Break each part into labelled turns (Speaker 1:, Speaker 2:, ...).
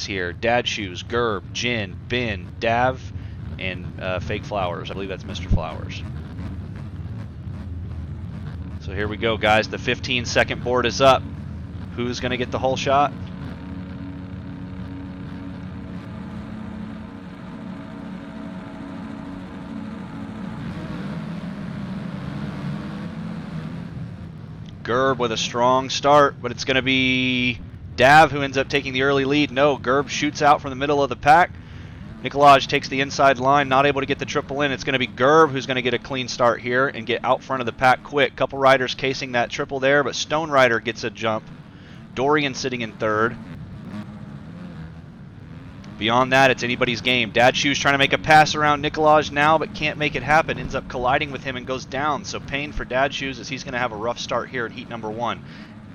Speaker 1: here. Dad Shoes, Gerb, Jin, Ben, Dav, and Fake Flowers. I believe that's Mr. Flowers. So here we go, guys. The 15-second board is up. Who's going to get the whole shot? Gerb with a strong start, but it's going to be Dav who ends up taking the early lead. No, Gerb shoots out from the middle of the pack. Nikolaj takes the inside line, not able to get the triple in. It's going to be Gerb who's going to get a clean start here and get out front of the pack quick. Couple riders casing that triple there, but Stone Rider gets a jump. Dorian sitting in third. Beyond that, it's anybody's game. Dad Shoes trying to make a pass around Nikolaj now, but can't make it happen. Ends up colliding with him and goes down. So pain for Dad Shoes as he's going to have a rough start here at heat number 1.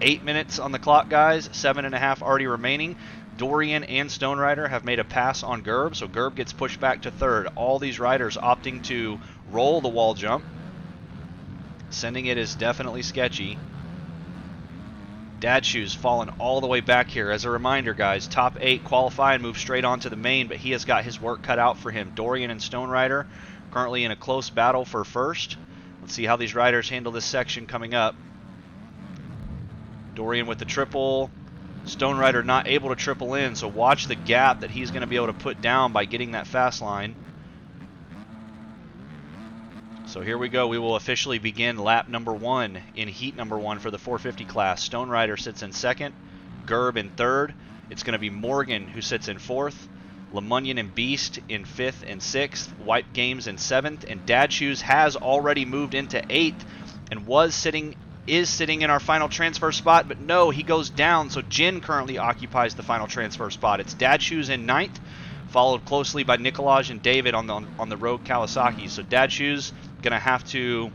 Speaker 1: 8 minutes on the clock, guys. 7.5 already remaining. Dorian and Stone Rider have made a pass on Gerb, so Gerb gets pushed back to third. All these riders opting to roll the wall jump. Sending it is definitely sketchy. Dad Shoes falling all the way back here. As a reminder, guys, top 8 qualify and move straight on to the main, but he has got his work cut out for him. Dorian and Stone Rider currently in a close battle for first. Let's see how these riders handle this section coming up. Dorian with the triple. Stone Rider not able to triple in, so watch the gap that he's going to be able to put down by getting that fast line. So here we go. We will officially begin lap number 1 in heat number 1 for the 450 class. Stone Rider sits in second, Gerb in third. It's going to be Morgan who sits in fourth, Lemunion and Beast in 5th and 6th, White Games in 7th, and Dad Shoes has already moved into 8th and is sitting in our final transfer spot, but no, he goes down, so Jin currently occupies the final transfer spot. It's Dad Shoes in 9th, followed closely by Nikolaj and David on the Rogue Kawasaki. So Dad Shoes gonna have to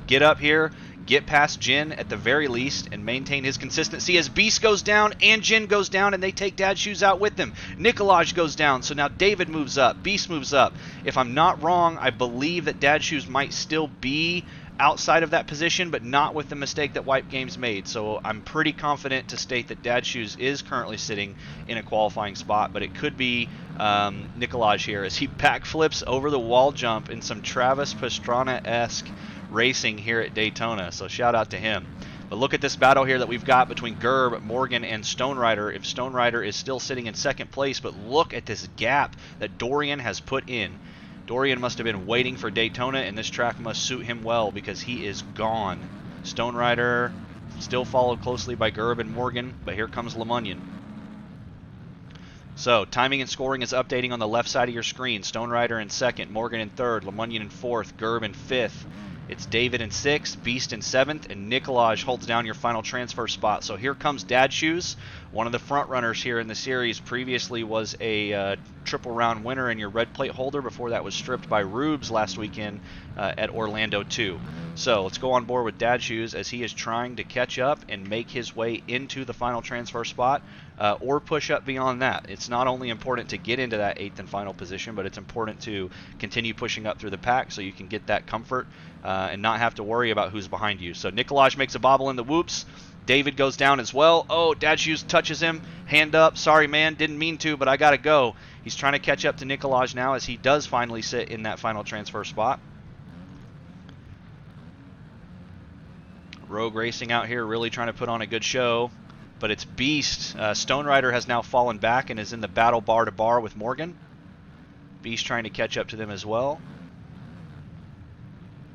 Speaker 1: get up here, get past Jin at the very least, and maintain his consistency as Beast goes down and Jin goes down, and they take Dad Shoes out with them. Nikolaj goes down, so now David moves up, Beast moves up. If I'm not wrong, I believe that Dad Shoes might still be outside of that position, but not with the mistake that Wipe Games made. So I'm pretty confident to state that Dad Shoes is currently sitting in a qualifying spot, but it could be Nikolaj here as he backflips over the wall jump in some Travis Pastrana-esque racing here at Daytona. So shout out to him. But look at this battle here that we've got between Gerb, Morgan, and Stone Rider. If Stone Rider is still sitting in second place, but look at this gap that Dorian has put in. Dorian must have been waiting for Daytona, and this track must suit him well because he is gone. Stone Rider still followed closely by Gerb and Morgan, but here comes Lemunion. So, timing and scoring is updating on the left side of your screen. Stone Rider in second, Morgan in third, Lemunion in fourth, Gerb in fifth. It's David in 6th, Beast in 7th, and Nikolaj holds down your final transfer spot. So here comes Dad Shoes, one of the front runners here in the series. Previously was a triple round winner and your red plate holder. Before that was stripped by Rubes last weekend at Orlando 2. So let's go on board with Dad Shoes as he is trying to catch up and make his way into the final transfer spot or push up beyond that. It's not only important to get into that 8th and final position, but it's important to continue pushing up through the pack so you can get that comfort and not have to worry about who's behind you. So Nikolaj makes a bobble in the whoops. David goes down as well. Oh, Dad Shoes touches him. Hand up. Sorry, man. Didn't mean to, but I got to go. He's trying to catch up to Nikolaj now as he does finally sit in that final transfer spot. Rogue Racing out here really trying to put on a good show, but it's Beast. Stone Rider has now fallen back and is in the battle bar to bar with Morgan. Beast trying to catch up to them as well.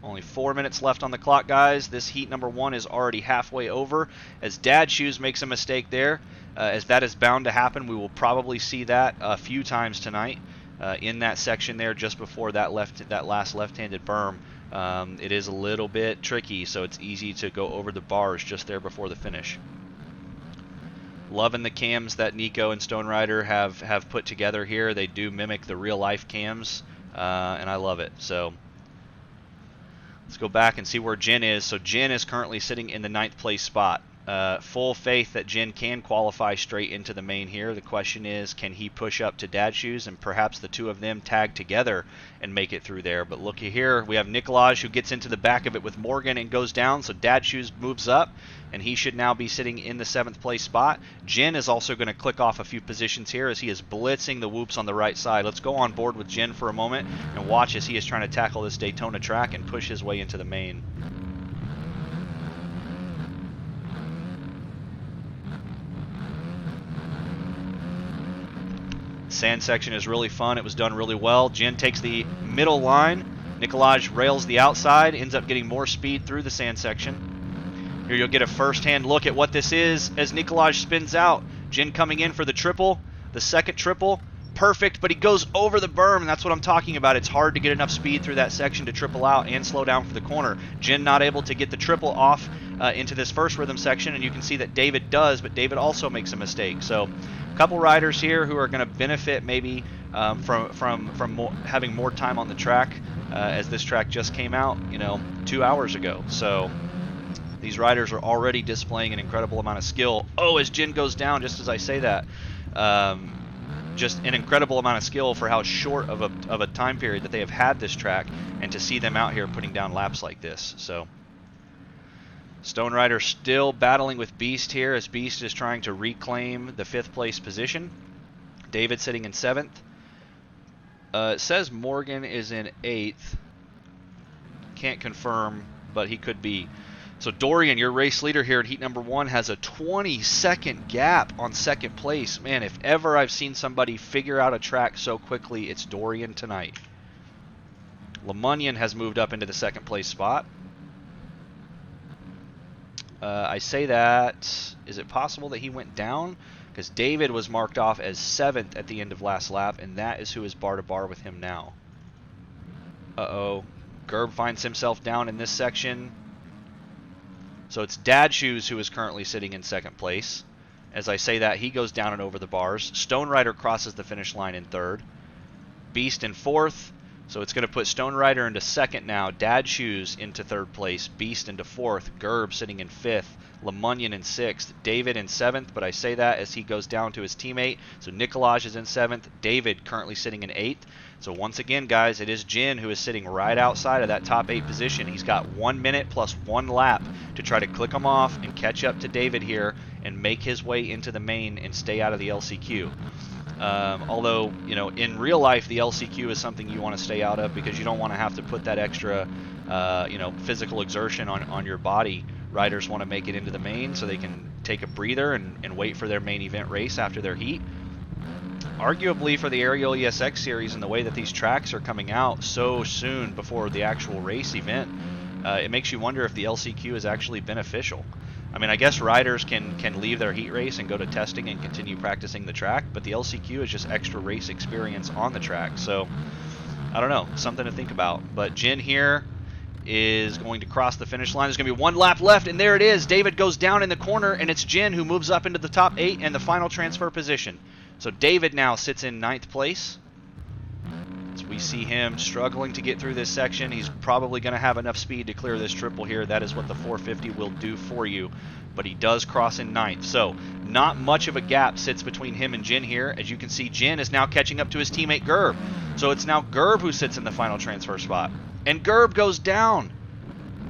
Speaker 1: Only 4 minutes left on the clock, guys. This heat number 1 is already halfway over as Dad Shoes makes a mistake there. As that is bound to happen, we will probably see that a few times tonight in that section there just before that last left-handed berm. It is a little bit tricky, so it's easy to go over the bars just there before the finish. Loving the cams that Nico and Stone Rider have put together here. They do mimic the real-life cams, and I love it. So let's go back and see where Jin is. So Jin is currently sitting in the 9th place spot. Full faith that Jin can qualify straight into the main here. The question is, can he push up to Dad Shoes and perhaps the two of them tag together and make it through there? But looky here, we have Nikolaj who gets into the back of it with Morgan and goes down, so Dad Shoes moves up, and he should now be sitting in the 7th place spot. Jin is also going to click off a few positions here as he is blitzing the whoops on the right side. Let's go on board with Jin for a moment and watch as he is trying to tackle this Daytona track and push his way into the main. Sand section is really fun. It was done really well. Jin takes the middle line. Nikolaj rails the outside, ends up getting more speed through the sand section. Here you'll get a first-hand look at what this is as Nikolaj spins out. Jin coming in for the triple, the second triple. Perfect, but he goes over the berm, and that's what I'm talking about. It's hard to get enough speed through that section to triple out and slow down for the corner. Jin not able to get the triple off into this first rhythm section, and you can see that David does, but David also makes a mistake. So a couple riders here who are going to benefit maybe from having more time on the track as this track just came out, 2 hours ago. So these riders are already displaying an incredible amount of skill. Oh, as Jin goes down, just as I say that, just an incredible amount of skill for how short of a time period that they have had this track, and to see them out here putting down laps like this. So Stone Rider still battling with Beast here as Beast is trying to reclaim the 5th place position. David sitting in 7th. It says Morgan is in 8th. Can't confirm, but he could be. So Dorian, your race leader here at heat number 1, has a 20-second gap on 2nd place. Man, if ever I've seen somebody figure out a track so quickly, it's Dorian tonight. LeMunyon has moved up into the 2nd place spot. I say that, is it possible that he went down? Because David was marked off as 7th at the end of last lap, and that is who is bar to bar with him now. Uh-oh. Gerb finds himself down in this section. So it's Dad Shoes who is currently sitting in 2nd place. As I say that, he goes down and over the bars. Stone Rider crosses the finish line in 3rd. Beast in 4th. So it's going to put Stone Rider into 2nd now. Dad Shoes into 3rd place. Beast into 4th. Gerb sitting in 5th. LeMunyon in 6th. David in 7th, but I say that as he goes down to his teammate. So Nikolaj is in 7th. David currently sitting in 8th. So once again, guys, it is Jin who is sitting right outside of that top 8 position. He's got 1 minute plus 1 lap to try to click him off and catch up to David here and make his way into the main and stay out of the LCQ. Although, in real life, the LCQ is something you want to stay out of because you don't want to have to put that extra, physical exertion on your body. Riders want to make it into the main so they can take a breather and wait for their main event race after their heat. Arguably for the Ariel ESX series and the way that these tracks are coming out so soon before the actual race event, it makes you wonder if the LCQ is actually beneficial. I mean, I guess riders can leave their heat race and go to testing and continue practicing the track, but the LCQ is just extra race experience on the track. So, I don't know, something to think about. But Jin here is going to cross the finish line. There's going to be 1 lap left, and there it is. David goes down in the corner, and it's Jin who moves up into the top 8 and the final transfer position. So David now sits in 9th place. As we see him struggling to get through this section, he's probably going to have enough speed to clear this triple here. That is what the 450 will do for you. But he does cross in 9th. So not much of a gap sits between him and Jin here. As you can see, Jin is now catching up to his teammate Gerb. So it's now Gerb who sits in the final transfer spot. And Gerb goes down.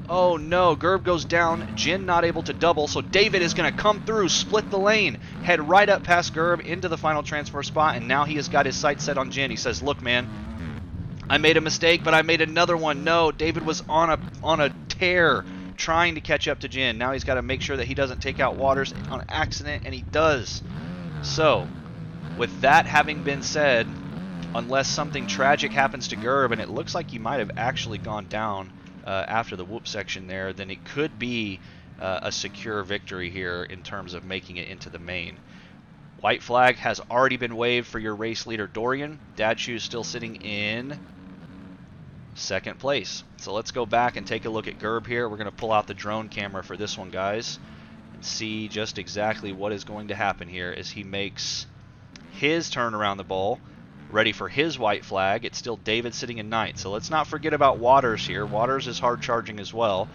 Speaker 1: Oh no, Gerb goes down. Jin not able to double, so David is going to come through, split the lane, head right up past Gerb into the final transfer spot, and now he has got his sights set on Jin. He says, look, man, I made a mistake, but I made another one. No, David was on a tear trying to catch up to Jin. Now he's got to make sure that he doesn't take out Waters on accident, and he does. So, with that having been said, unless something tragic happens to Gerb, and it looks like he might have actually gone down after the whoop section there, then it could be a secure victory here in terms of making it into the main. White flag has already been waved for your race leader Dorian. Dad Shoes still sitting in 2nd place. So let's go back and take a look at Gerb here. We're going to pull out the drone camera for this one, guys, and see just exactly what is going to happen here as he makes his turn around the ball. Ready for his white flag. It's still David sitting in 9th. So let's not forget about Waters here. Waters is hard charging as well.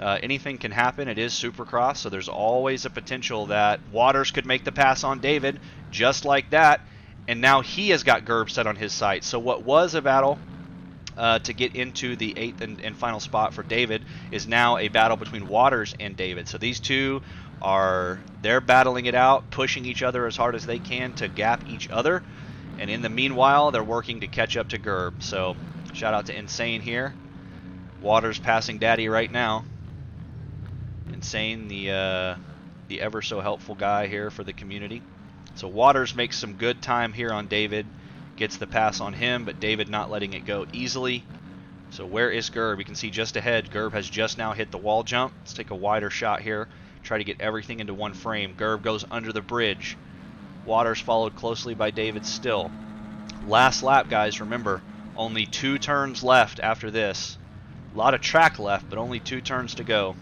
Speaker 1: Anything can happen. It is Supercross, so there's always a potential that Waters could make the pass on David, just like that, and now he has got Gerb set on his sight. So what was a battle to get into the 8th and final spot for David is now a battle between Waters and David. So these two they're battling it out, pushing each other as hard as they can to gap each other, and in the meanwhile, they're working to catch up to Gerb. So shout out to Insane here. Waters passing Daddy right now. Insane, the ever so helpful guy here for the community. So Waters makes some good time here on David, gets the pass on him, but David not letting it go easily. So where is Gerb? You can see just ahead, Gerb has just now hit the wall jump. Let's take a wider shot here, try to get everything into one frame. Gerb goes under the bridge. Waters followed closely by David still. Last lap, guys, remember, only 2 turns left after this. A lot of track left, but only 2 turns to go.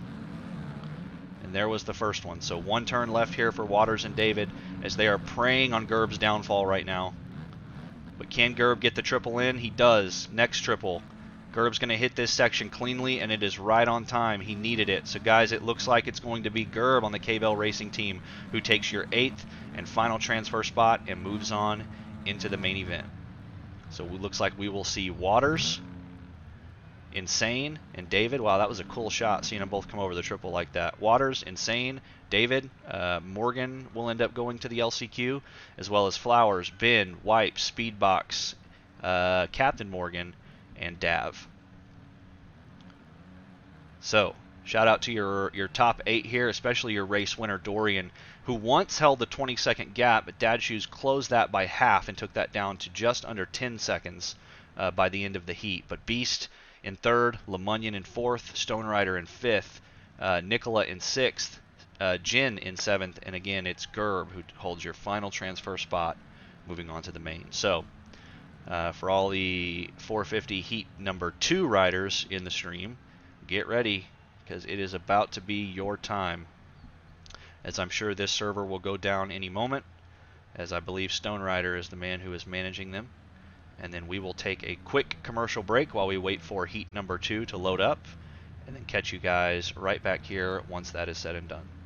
Speaker 1: And there was the first one. So 1 turn left here for Waters and David as they are preying on Gerb's downfall right now. But can Gerb get the triple in? He does. Next triple. Gerb's going to hit this section cleanly, and it is right on time. He needed it. So guys, it looks like it's going to be Gerb on the K-Bell Racing team who takes your 8th and final transfer spot and moves on into the main event. So it looks like we will see Waters, Insane, and David. Wow, that was a cool shot, seeing them both come over the triple like that. Waters, Insane, David, Morgan will end up going to the LCQ, as well as Flowers, Ben, Wipe, Speedbox, Captain Morgan, and Dav. So, shout out to your top 8 here, especially your race winner, Dorian, who once held the 20-second gap, but Dad Shoes closed that by half and took that down to just under 10 seconds by the end of the heat. But Beast in 3rd, LeMunyon in 4th, Stone Rider in 5th, Nicola in 6th, Jin in 7th, and again, it's Gerb who holds your final transfer spot moving on to the main. So, for all the 450 heat number 2 riders in the stream, get ready, because it is about to be your time. As I'm sure this server will go down any moment, as I believe Stone Rider is the man who is managing them. And then we will take a quick commercial break while we wait for heat number 2 to load up, and then catch you guys right back here once that is said and done.